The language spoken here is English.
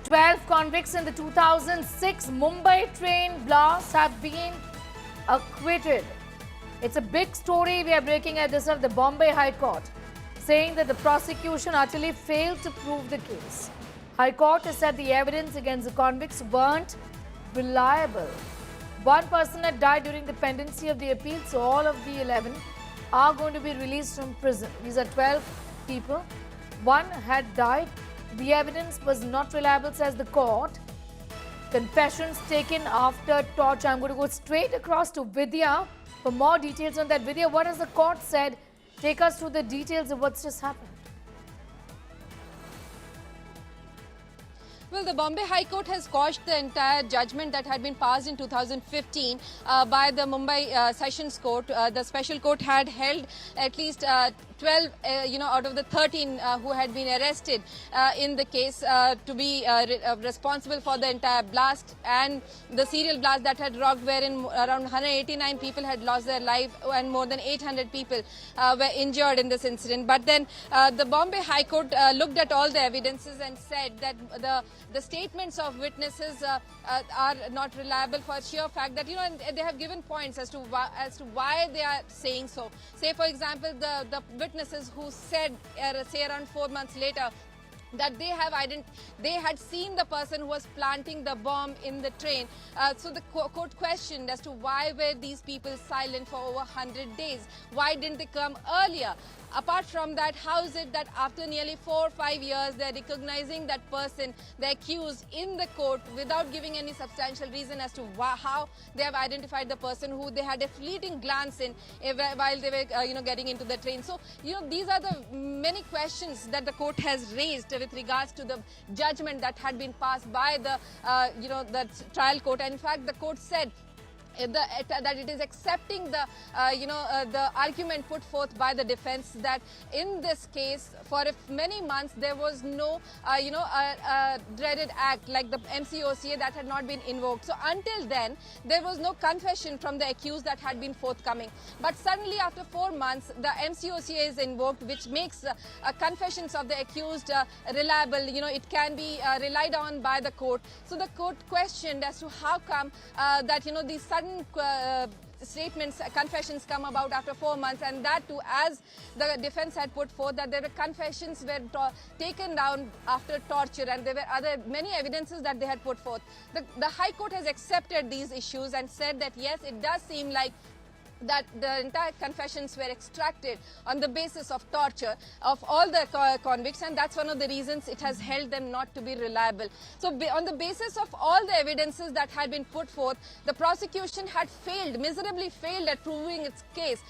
12 convicts in the 2006 Mumbai train blast have been acquitted. It's a big story we are breaking at this of the Bombay High Court, saying that the prosecution utterly failed to prove the case. High Court has said the evidence against the convicts weren't reliable. One person had died during the pendency of the appeal, so all of the 11 are going to be released from prison. These are 12 people. One had died. The evidence was not reliable, says the court. Confessions taken after torture. I'm going to go straight across to Vidya for more details on that. Vidya, what has the court said? Take us through the details of what's just happened. Well, the Bombay High Court has quashed the entire judgment that had been passed in 2015 by the Mumbai Sessions Court. The special court had held at least 12, out of the 13 who had been arrested in the case to be responsible for the entire blast and the serial blast that had rocked, wherein around 189 people had lost their life and more than 800 people were injured in this incident. But then the Bombay High Court looked at all the evidences and said that the statements of witnesses are not reliable for sheer fact that, and they have given points as to why they are saying so. Say, for example, the witnesses who said, say around 4 months later, that they had seen the person who was planting the bomb in the train. So the court questioned as to why were these people silent for over 100 days? Why didn't they come earlier? Apart from that, how is it that after nearly 4 or 5 years, they're recognizing that person, the accused, in the court without giving any substantial reason as to how they have identified the person who they had a fleeting glance in while they were, getting into the train. So, these are the many questions that the court has raised with regards to the judgment that had been passed by the, the trial court. And in fact, the court said that it is accepting the argument put forth by the defense that in this case for many months there was no dreaded act like the MCOCA that had not been invoked. So until then there was no confession from the accused that had been forthcoming. But suddenly after 4 months the MCOCA is invoked, which makes confessions of the accused reliable. It can be relied on by the court. So the court questioned as to how come that these sudden statements, confessions come about after 4 months, and that too, as the defense had put forth, that there were confessions were taken down after torture, and there were many evidences that they had put forth. The High Court has accepted these issues and said that yes, it does seem like that the entire confessions were extracted on the basis of torture of all the convicts, and that's one of the reasons it has held them not to be reliable. So on the basis of all the evidences that had been put forth, the prosecution had miserably failed at proving its case.